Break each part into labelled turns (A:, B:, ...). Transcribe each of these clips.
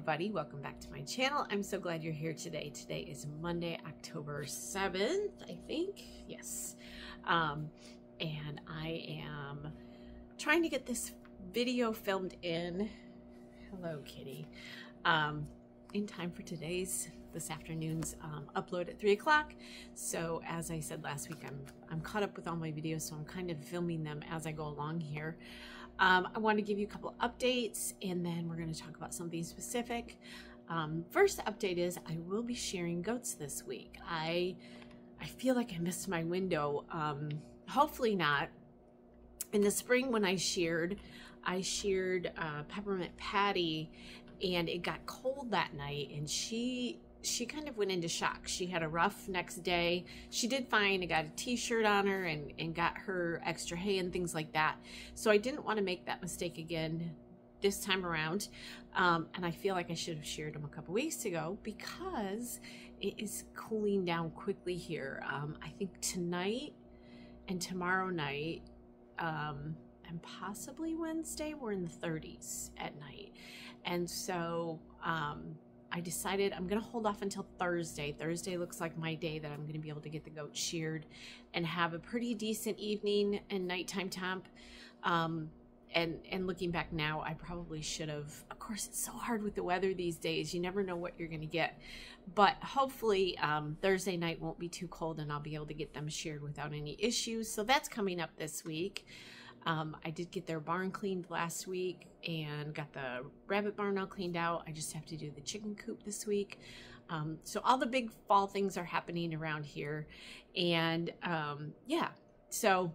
A: everybody, welcome back to my channel. I'm so glad you're here today. Today is Monday, October 7th, I think. Yes. And I am trying to get this video filmed in. Hello, kitty. In time for this afternoon's upload at 3 o'clock. So as I said last week, I'm caught up with all my videos, so I'm kind of filming them as I go along here. I want to give you a couple updates, and then we're going to talk about something specific. First update is I will be sharing goats this week. I feel like I missed my window. Hopefully not. In the spring when I sheared Peppermint Patty, and it got cold that night, and she kind of went into shock. She had a rough next day. She did fine. I got a t-shirt on her and got her extra hay and things like that. So I didn't want to make that mistake again this time around. And I feel like I should have sheared them a couple weeks ago because it is cooling down quickly here. I think tonight and tomorrow night, and possibly Wednesday, we're in the 30s at night. And so, I decided I'm going to hold off until Thursday. Thursday looks like my day that I'm going to be able to get the goat sheared and have a pretty decent evening and nighttime temp. And looking back now, I probably should have. Of course, it's so hard with the weather these days. You never know what you're going to get. But hopefully Thursday night won't be too cold and I'll be able to get them sheared without any issues. So that's coming up this week. I did get their barn cleaned last week and got the rabbit barn all cleaned out. I just have to do the chicken coop this week. So all the big fall things are happening around here. And yeah, so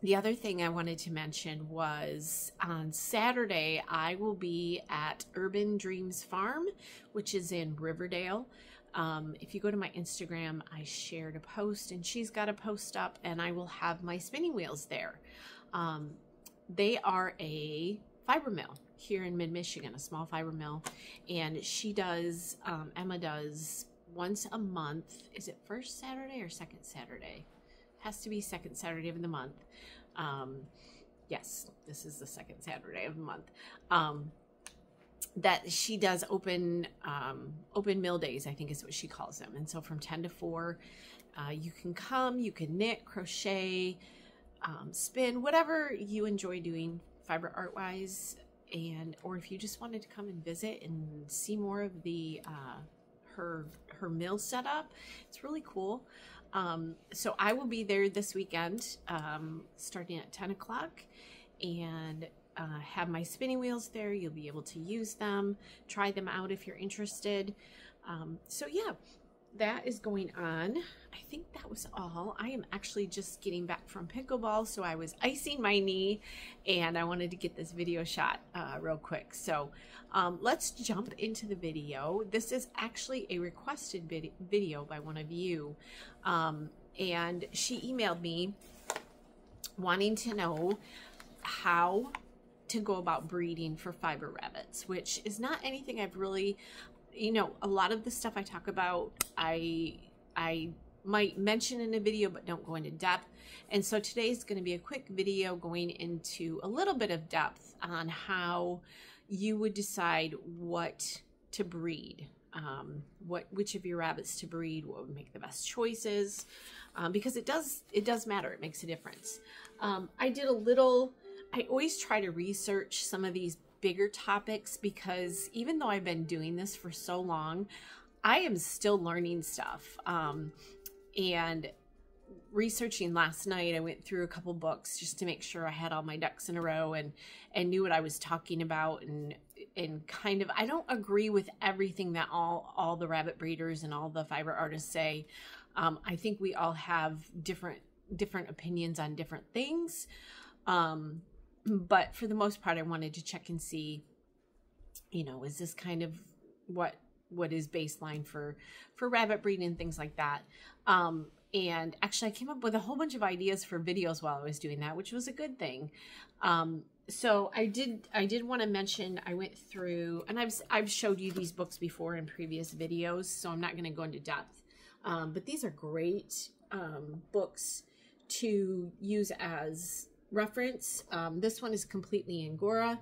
A: the other thing I wanted to mention was on Saturday, I will be at Urban Dreams Farm, which is in Riverdale. If you go to my Instagram, I shared a post and she's got a post up, and I will have my spinning wheels there. They are a fiber mill here in mid-Michigan, a small fiber mill, and she does, Emma does once a month. Is it first Saturday or second Saturday? Has to be second Saturday of the month. Yes, this is the second Saturday of the month. That she does open mill days, I think is what she calls them. And so from 10 to 4, you can come, you can knit, crochet, spin, whatever you enjoy doing fiber art wise, or if you just wanted to come and visit and see more of the her mill setup, it's really cool. So I will be there this weekend, starting at 10 o'clock, and have my spinning wheels there. You'll be able to use them, try them out if you're interested. So yeah, that is going on. I think that was all. I am actually just getting back from pickleball, so I was icing my knee, and I wanted to get this video shot real quick. So let's jump into the video. This is actually a requested video by one of you, and she emailed me wanting to know how to go about breeding for fiber rabbits, which is not anything I've really, you know, a lot of the stuff I talk about, I might mention in a video, but don't go into depth. And so today's going to be a quick video going into a little bit of depth on how you would decide what to breed, which of your rabbits to breed, what would make the best choices, because it does matter. It makes a difference. I always try to research some of these bigger topics, because even though I've been doing this for so long, I am still learning stuff. And researching last night, I went through a couple books just to make sure I had all my ducks in a row and knew what I was talking about, and kind of, I don't agree with everything that all the rabbit breeders and all the fiber artists say. I think we all have different opinions on different things. But for the most part, I wanted to check and see, you know, is this kind of what is baseline for rabbit breeding and things like that. And actually I came up with a whole bunch of ideas for videos while I was doing that, which was a good thing. So I did want to mention, I went through, and I've showed you these books before in previous videos, so I'm not going to go into depth. But these are great books to use as reference. This one is completely Angora.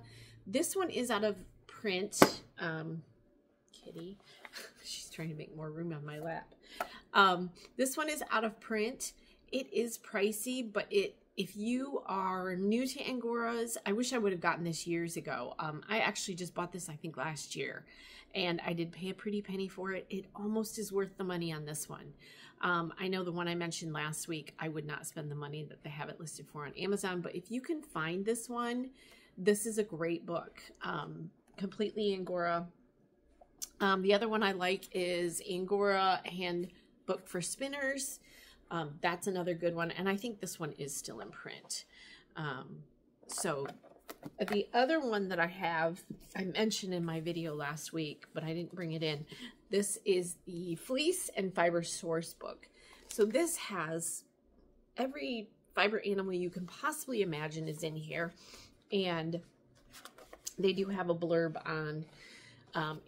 A: This one is out of print. Kitty, she's trying to make more room on my lap. This one is out of print. It is pricey, but if you are new to Angoras, I wish I would have gotten this years ago. I actually just bought this, I think, last year, and I did pay a pretty penny for it. It almost is worth the money on this one. I know the one I mentioned last week, I would not spend the money that they have it listed for on Amazon, but if you can find this one, this is a great book. Completely Angora. The other one I like is Angora Handbook for Spinners. That's another good one, and I think this one is still in print. So the other one that I have, I mentioned in my video last week, but I didn't bring it in. This is the Fleece and Fiber Source book. So this has every fiber animal you can possibly imagine is in here, and they do have a blurb on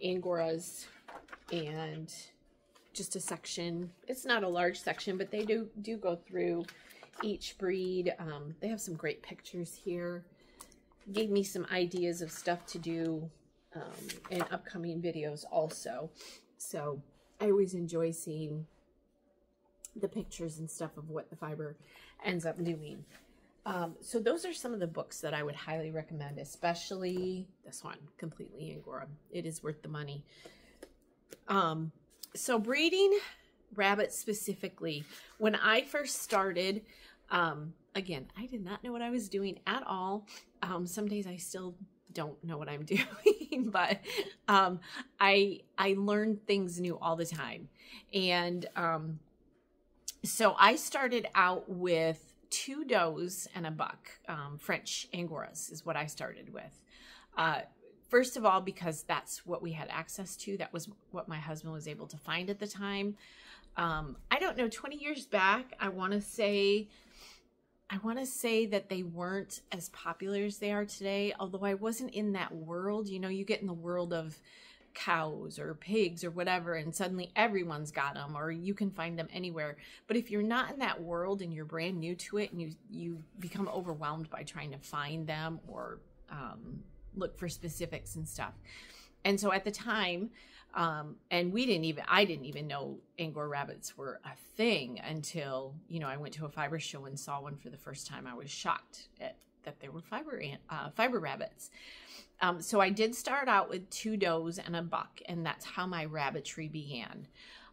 A: Angoras and just a section. It's not a large section, but they do go through each breed. They have some great pictures here. Gave me some ideas of stuff to do in upcoming videos also. So I always enjoy seeing the pictures and stuff of what the fiber ends up doing. So those are some of the books that I would highly recommend, especially this one, Completely Angora. It is worth the money. So breeding rabbits specifically, when I first started, again, I did not know what I was doing at all. Some days I still don't know what I'm doing, but I learn things new all the time. And so I started out with 2 does and a buck. French Angoras is what I started with. First of all, because that's what we had access to. That was what my husband was able to find at the time. I don't know, 20 years back, I want to say that they weren't as popular as they are today, although I wasn't in that world. You know, you get in the world of cows or pigs or whatever, and suddenly everyone's got them, or you can find them anywhere. But if you're not in that world and you're brand new to it, and you become overwhelmed by trying to find them or look for specifics and stuff. And so at the time, and I didn't even know Angora rabbits were a thing until, you know, I went to a fiber show and saw one for the first time. I was shocked that there were fiber rabbits. So I did start out with 2 does and a buck, and that's how my rabbitry began.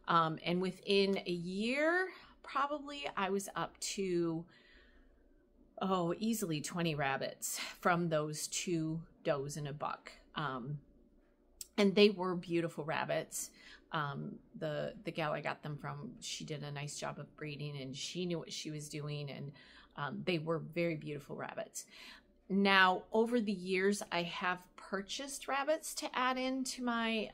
A: And within a year, probably, I was up to, easily 20 rabbits from those 2 does and a buck. And they were beautiful rabbits. The gal I got them from, she did a nice job of breeding, and she knew what she was doing, and they were very beautiful rabbits. Now, over the years, I have purchased rabbits to add into my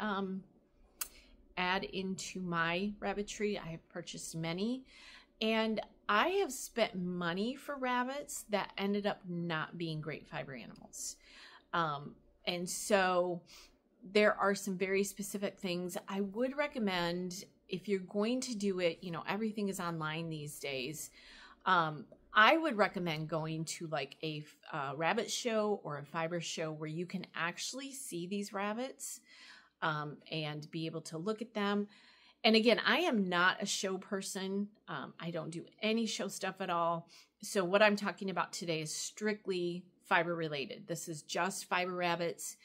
A: rabbitry. I have purchased many, and I have spent money for rabbits that ended up not being great fiber animals. And so there are some very specific things I would recommend if you're going to do it. You know, everything is online these days. I would recommend going to like a rabbit show or a fiber show where you can actually see these rabbits and be able to look at them. And again, I am not a show person. I don't do any show stuff at all. So what I'm talking about today is strictly fiber related. This is just fiber rabbits.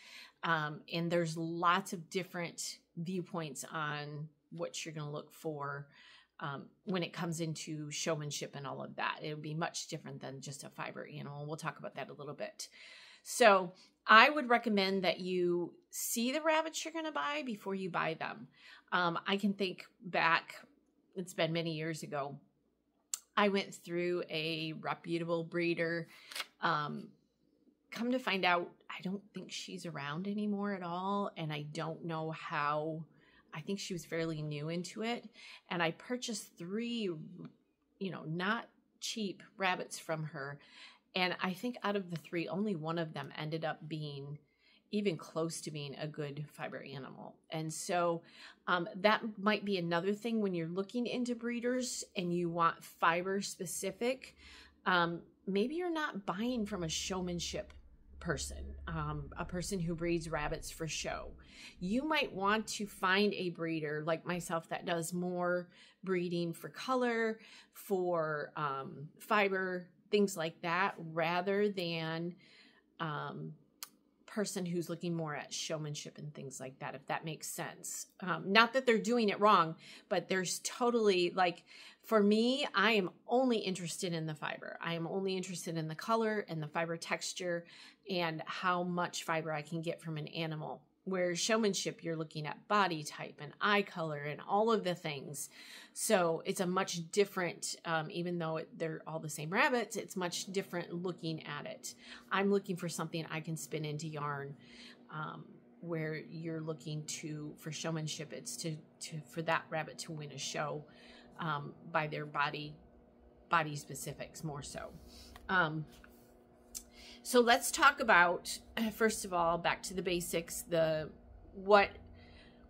A: And there's lots of different viewpoints on what you're going to look for when it comes into showmanship and all of that. It would be much different than just a fiber animal. We'll talk about that a little bit. So I would recommend that you see the rabbits you're going to buy before you buy them. I can think back, it's been many years ago, I went through a reputable breeder. Come to find out, I don't think she's around anymore at all. And I don't know how. I think she was fairly new into it. And I purchased 3, you know, not cheap rabbits from her. And I think out of the 3, only one of them ended up being even close to being a good fiber animal. And so that might be another thing when you're looking into breeders and you want fiber specific. Maybe you're not buying from a showmanship person, a person who breeds rabbits for show. You might want to find a breeder like myself that does more breeding for color, for fiber, things like that, rather than person who's looking more at showmanship and things like that, if that makes sense. Not that they're doing it wrong, but there's totally, like, for me, I am only interested in the fiber. I am only interested in the color and the fiber texture and how much fiber I can get from an animal. Where showmanship, you're looking at body type and eye color and all of the things. So it's a much different, even though they're all the same rabbits, it's much different looking at it. I'm looking for something I can spin into yarn, where you're looking for showmanship. It's for that rabbit to win a show by their body specifics more so. So let's talk about, first of all, back to the basics, what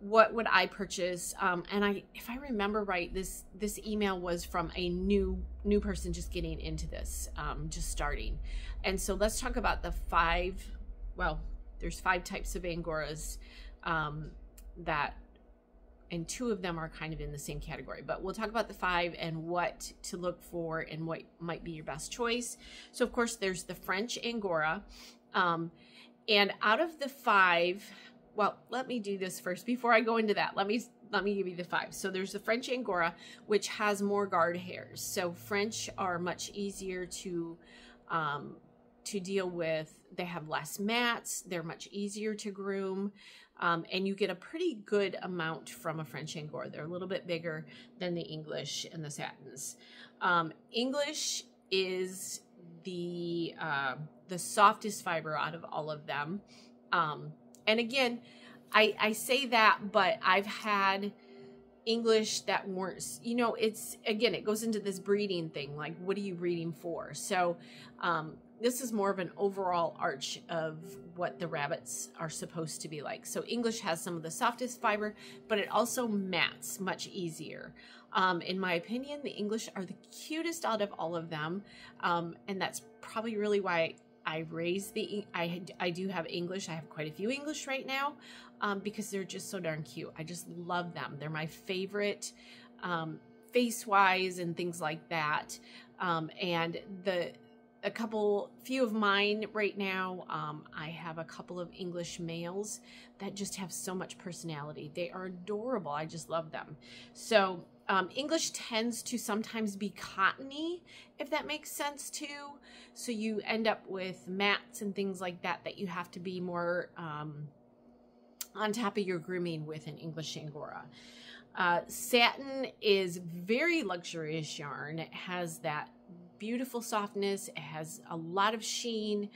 A: would I purchase? And if I remember right, this email was from a new person just getting into this, just starting. And so let's talk about there's 5 types of Angoras and 2 of them are kind of in the same category, but we'll talk about the 5 and what to look for and what might be your best choice. So of course there's the French Angora, and out of the 5, well, let me do this first before I go into that. Let me give you the 5. So there's the French Angora, which has more guard hairs. So French are much easier to deal with. They have less mats. They're much easier to groom. And you get a pretty good amount from a French Angora. They're a little bit bigger than the English and the Satins. English is the softest fiber out of all of them. And again, I say that, but I've had English that weren't, it goes into this breeding thing. Like, what are you breeding for? So, this is more of an overall arch of what the rabbits are supposed to be like. So English has some of the softest fiber, but it also mats much easier. In my opinion, the English are the cutest out of all of them. And that's probably really why I raised I do have English. I have quite a few English right now, because they're just so darn cute. I just love them. They're my favorite, face-wise and things like that. And few of mine right now, I have a couple of English males that just have so much personality. They are adorable. I just love them. So English tends to sometimes be cottony, if that makes sense too. So you end up with mats and things like that you have to be more on top of your grooming with an English Angora. Satin is very luxurious yarn. It has that beautiful softness. It has a lot of sheen.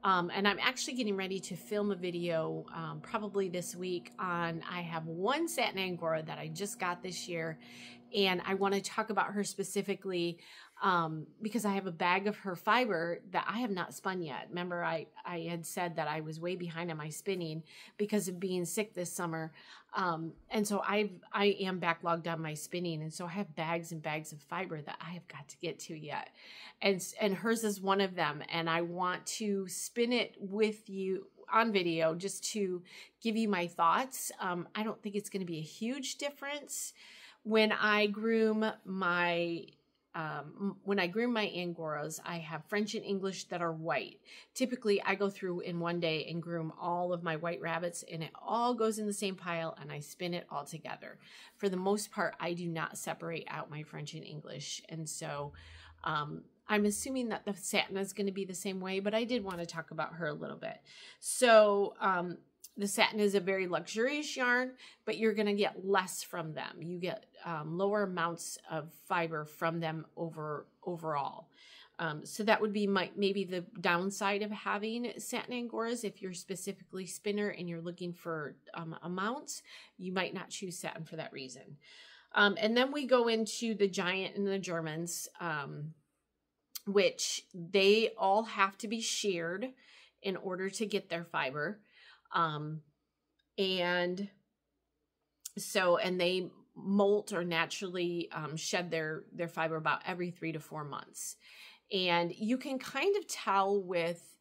A: And I'm actually getting ready to film a video probably this week I have one Satin Angora that I just got this year, and I want to talk about her specifically because I have a bag of her fiber that I have not spun yet. Remember, I had said that I was way behind on my spinning because of being sick this summer. And so I am backlogged on my spinning. And so I have bags and bags of fiber that I have got to get to yet. And hers is one of them. And I want to spin it with you on video just to give you my thoughts. I don't think it's going to be a huge difference. When I groom my Angoras, I have French and English that are white. Typically, I go through in one day and groom all of my white rabbits, and it all goes in the same pile, and I spin it all together. For the most part, I do not separate out my French and English, and so I'm assuming that the Satin is going to be the same way, but I did want to talk about her a little bit. So the Satin is a very luxurious yarn, but you're going to get less from them. You get lower amounts of fiber from them overall. So that would be maybe the downside of having Satin Angoras. If you're specifically spinner and you're looking for amounts, you might not choose Satin for that reason. And then we go into the Giant and the Germans, which they all have to be sheared in order to get their fiber. And they molt or naturally shed their fiber about every 3 to 4 months. And you can kind of tell with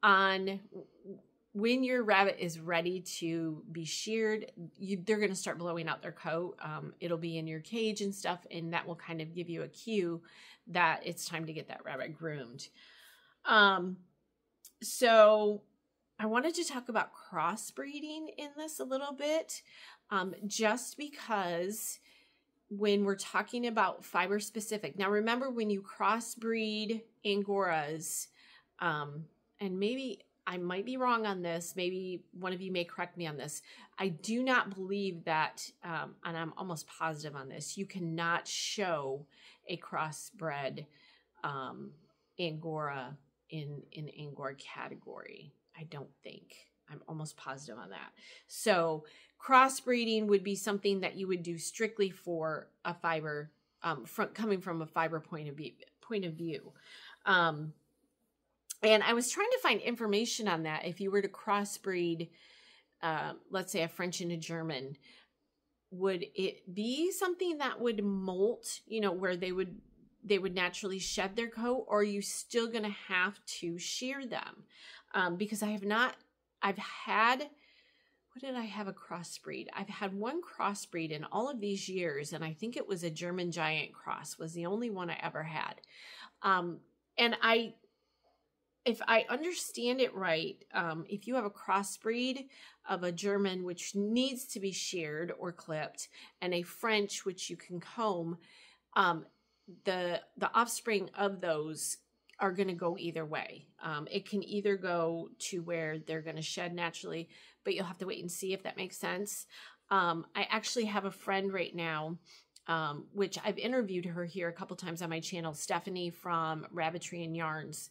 A: on when your rabbit is ready to be sheared, they're going to start blowing out their coat. It'll be in your cage and stuff, and that will kind of give you a cue that it's time to get that rabbit groomed. So I wanted to talk about crossbreeding in this a little bit, just because when we're talking about fiber specific. Now remember, when you crossbreed Angoras, and maybe I might be wrong on this, maybe one of you may correct me on this. I do not believe that, and I'm almost positive on this, you cannot show a crossbred Angora in Angora category. I don't think. I'm almost positive on that. So crossbreeding would be something that you would do strictly for a fiber, coming from a fiber point of view. And I was trying to find information on that. If you were to crossbreed, let's say a French and a German, would it be something that would molt, you know, where they would naturally shed their coat, or are you still going to have to shear them? Because I've had, what did I have a crossbreed? I've had one crossbreed in all of these years, and I think it was a German Giant cross, was the only one I ever had. And if I understand it right, if you have a crossbreed of a German, which needs to be sheared or clipped, and a French, which you can comb, the offspring of those are going to go either way. It can either go to where they're going to shed naturally, but you'll have to wait and see if that makes sense. I actually have a friend right now, which I've interviewed her here a couple times on my channel, Stephanie from Rabbitry and Yarns.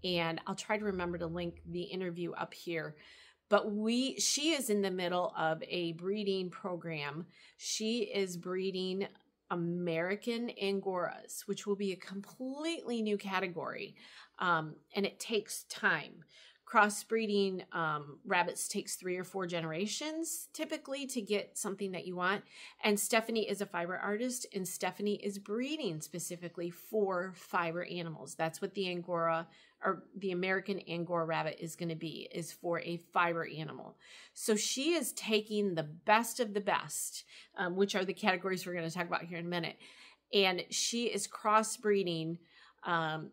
A: And I'll try to remember to link the interview up here. But she is in the middle of a breeding program. She is breeding American Angoras, which will be a completely new category. And it takes time. Crossbreeding rabbits takes 3 or 4 generations typically to get something that you want. And Stephanie is a fiber artist, and Stephanie is breeding specifically for fiber animals. That's what the Angora, or the American Angora rabbit, is going to be, is for a fiber animal. So she is taking the best of the best, which are the categories we're going to talk about here in a minute. And she is crossbreeding.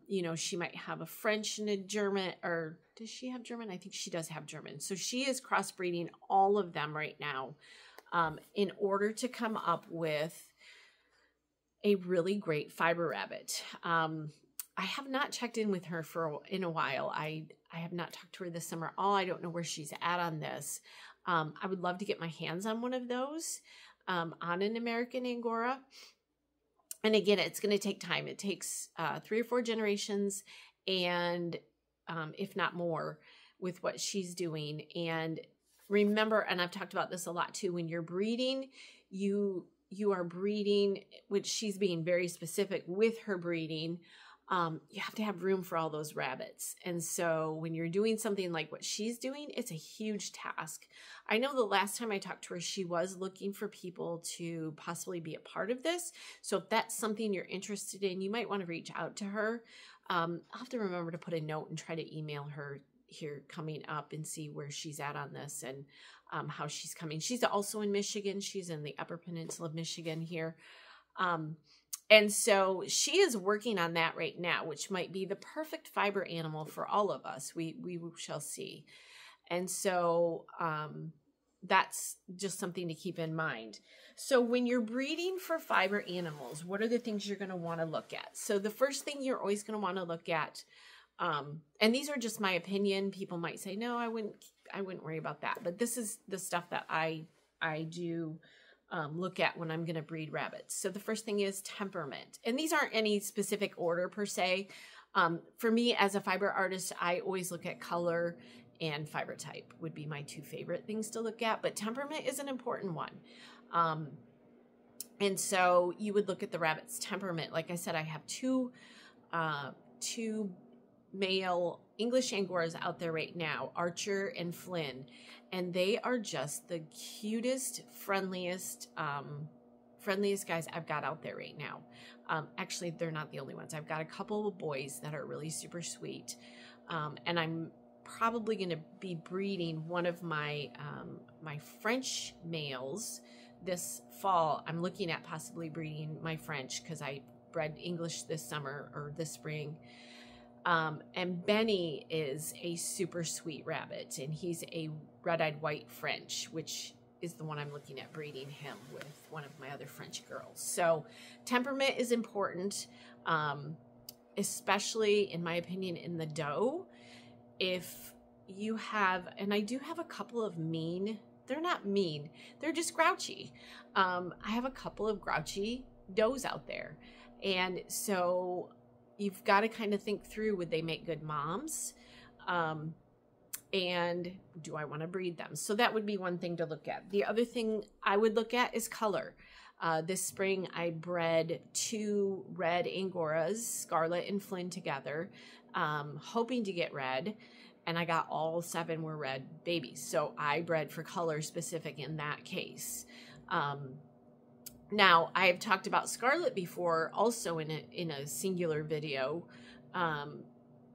A: You know, she might have a French and a German, or does she have German? I think she does have German. So she is crossbreeding all of them right now, in order to come up with a really great fiber rabbit. I have not checked in with her in a while. I have not talked to her this summer. I don't know where she's at on this. I would love to get my hands on one of those, on an American Angora. And again, it's going to take time. It takes 3 or 4 generations, and if not more, with what she's doing. And remember, and I've talked about this a lot too, when you're breeding, you are breeding, which she's being very specific with her breeding. You have to have room for all those rabbits. And so when you're doing something like what she's doing, it's a huge task. I know the last time I talked to her, she was looking for people to possibly be a part of this. So if that's something you're interested in, you might want to reach out to her. I'll have to remember to put a note and try to email her here coming up and see where she's at on this, and how she's coming. She's also in Michigan. She's in the Upper Peninsula of Michigan here. And so she is working on that right now, which might be the perfect fiber animal for all of us. We shall see. And so that's just something to keep in mind. So when you're breeding for fiber animals, what are the things you're going to want to look at? So the first thing you're always going to want to look at, and these are just my opinion. People might say, no, I wouldn't worry about that. But this is the stuff that I do look at when I'm going to breed rabbits. So the first thing is temperament. And these aren't any specific order per se. For me as a fiber artist, I always look at color and fiber type would be my 2 favorite things to look at. But temperament is an important one. And so you would look at the rabbit's temperament. Like I said, I have two male English Angoras out there right now, Archer and Flynn, and they are just the cutest, friendliest guys I've got out there right now. Actually, they're not the only ones. I've got a couple of boys that are really super sweet, and probably going to be breeding one of my my French males this fall. I'm looking at possibly breeding my French because I bred English this summer or this spring. And Benny is a super sweet rabbit, and he's a red-eyed white French, which is the one I'm looking at breeding him with one of my other French girls. So temperament is important, especially in my opinion in the doe. If you have, and I do have a couple of mean, they're not mean, they're just grouchy. I have a couple of grouchy does out there. And so you've got to kind of think through, would they make good moms? And do I want to breed them? So that would be one thing to look at. The other thing I would look at is color. This spring I bred 2 red Angoras, Scarlet and Flynn together, hoping to get red. And I got all 7 were red babies. So I bred for color specific in that case. Now, I have talked about Scarlet before, also in a singular video.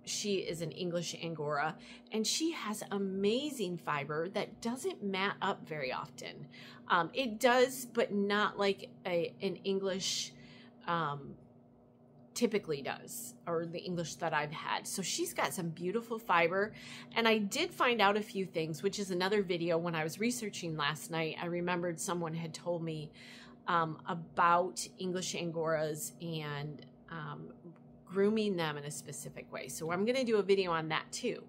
A: She is an English Angora, and she has amazing fiber that doesn't mat up very often. It does, but not like an English typically does, or the English that I've had. So she's got some beautiful fiber, and I did find out a few things, which is another video. When I was researching last night, I remembered someone had told me about English Angoras and grooming them in a specific way. So I'm going to do a video on that too.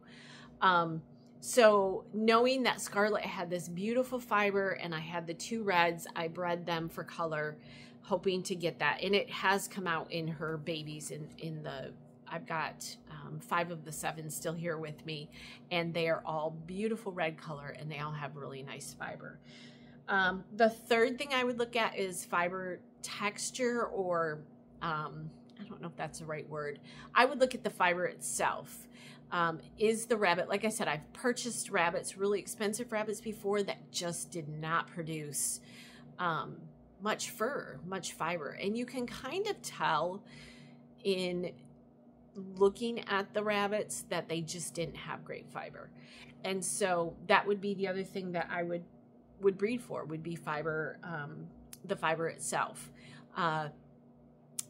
A: So knowing that Scarlet had this beautiful fiber and I had the 2 reds, I bred them for color, hoping to get that. And it has come out in her babies I've got 5 of the 7 still here with me, and they are all beautiful red color, and they all have really nice fiber. The third thing I would look at is fiber texture, or I don't know if that's the right word. I would look at the fiber itself. Is the rabbit, like I said, I've purchased rabbits, really expensive rabbits before, that just did not produce much fur, much fiber. And you can kind of tell in looking at the rabbits that they just didn't have great fiber. And so that would be the other thing that I would breed for, would be fiber, the fiber itself.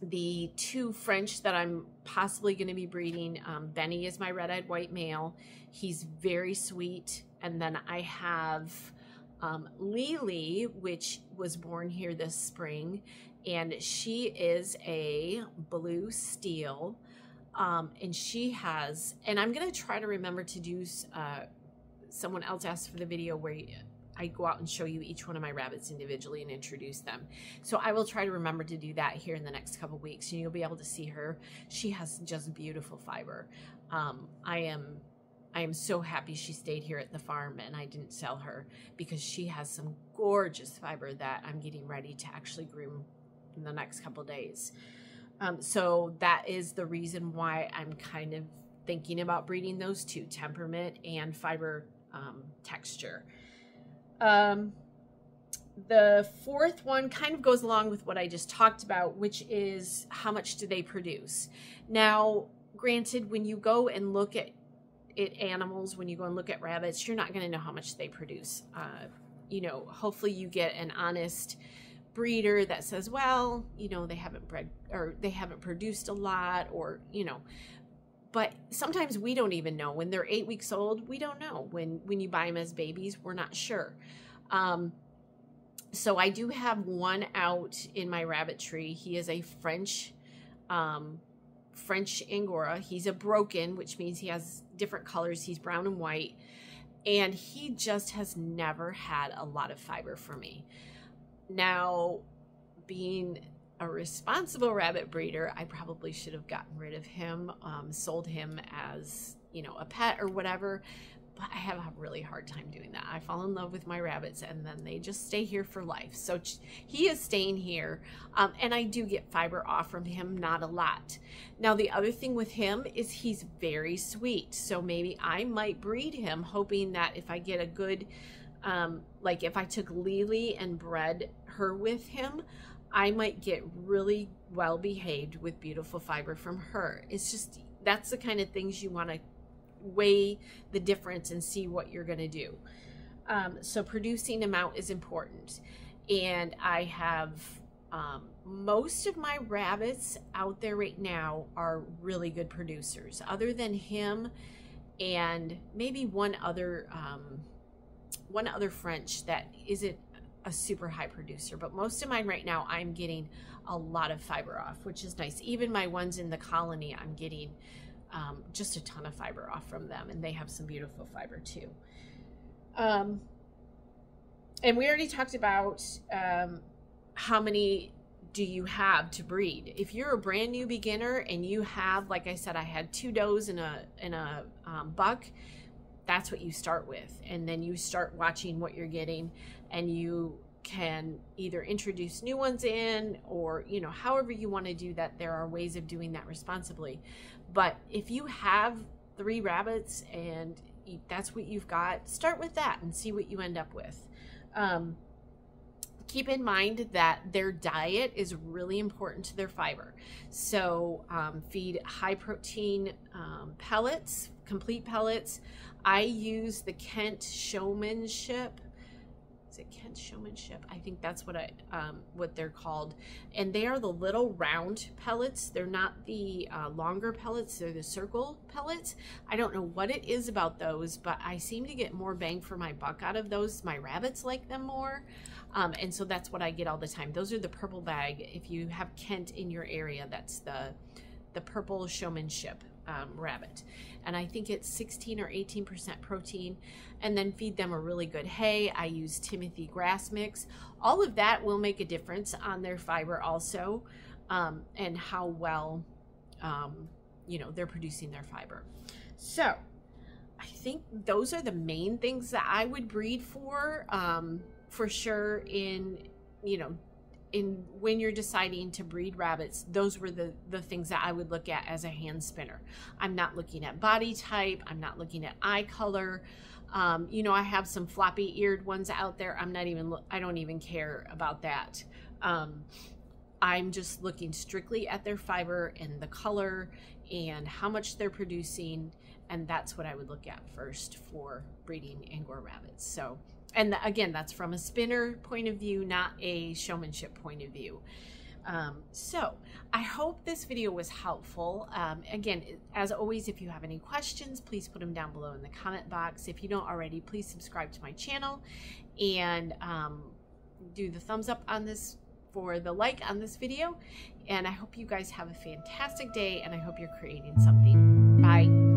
A: The 2 French that I'm possibly going to be breeding, Benny is my red-eyed white male. He's very sweet. And then I have Lily, which was born here this spring, and she is a blue steel. And she has, and I'm going to try to remember to do, someone else asked for the video where I go out and show you each one of my rabbits individually and introduce them. So I will try to remember to do that here in the next couple weeks, and you'll be able to see her. She has just beautiful fiber. I am so happy she stayed here at the farm and I didn't sell her, because she has some gorgeous fiber that I'm getting ready to actually groom in the next couple days. So that is the reason why I'm kind of thinking about breeding those 2, temperament and fiber texture. The fourth one kind of goes along with what I just talked about, which is how much do they produce? Now, granted, when you go and look at animals, when you go and look at rabbits, you're not going to know how much they produce. You know, hopefully you get an honest breeder that says, well, you know, they haven't bred, or they haven't produced a lot, or, you know, but sometimes we don't even know. When they're 8 weeks old, we don't know. When you buy them as babies, we're not sure. So I do have one out in my rabbit tree. He is a French Angora. He's a broken, which means he has different colors. He's brown and white. And he just has never had a lot of fiber for me. Now, being a responsible rabbit breeder, I probably should have gotten rid of him, sold him as, you know, a pet or whatever, but I have a really hard time doing that. I fall in love with my rabbits and then they just stay here for life. So he is staying here, and I do get fiber off from him, not a lot. Now, the other thing with him is he's very sweet. So maybe I might breed him, hoping that if I get a good, like if I took Lily and bred her with him, I might get really well behaved with beautiful fiber from her. It's just, that's the kind of things you want to weigh the difference and see what you're going to do. So producing amount is important. And I have most of my rabbits out there right now are really good producers, other than him and maybe one other French that isn't a super high producer. But most of mine right now, I'm getting a lot of fiber off, which is nice. Even my ones in the colony, I'm getting just a ton of fiber off from them, and they have some beautiful fiber too. And we already talked about how many do you have to breed. If you're a brand new beginner and you have, like I said, I had 2 does and a buck, that's what you start with. And then you start watching what you're getting, and you can either introduce new ones in, or, you know, however you want to do that. There are ways of doing that responsibly. But if you have 3 rabbits and that's what you've got, start with that and see what you end up with. Keep in mind that their diet is really important to their fiber. So feed high protein pellets, complete pellets. I use the Kent Showmanship. Is it Kent Showmanship? I think that's what they're called. And they are the little round pellets. They're not the longer pellets. They're the circle pellets. I don't know what it is about those, but I seem to get more bang for my buck out of those. My rabbits like them more. And so that's what I get all the time. Those are the purple bag. If you have Kent in your area, that's the purple Showmanship rabbit. And I think it's 16 or 18% protein. And then feed them a really good hay. I use Timothy grass mix. All of that will make a difference on their fiber also, and how well, you know, they're producing their fiber. So I think those are the main things that I would breed for sure in, you know, when you're deciding to breed rabbits. Those were the things that I would look at as a hand spinner. I'm not looking at body type. I'm not looking at eye color. You know, I have some floppy eared ones out there. I don't even care about that. I'm just looking strictly at their fiber and the color and how much they're producing. And that's what I would look at first for breeding Angora rabbits. So, and again, that's from a spinner point of view, not a showmanship point of view. So I hope this video was helpful. Again, as always, if you have any questions, please put them down below in the comment box. If you don't already, please subscribe to my channel and do the thumbs up on this for the like on this video. And I hope you guys have a fantastic day, and I hope you're creating something. Bye.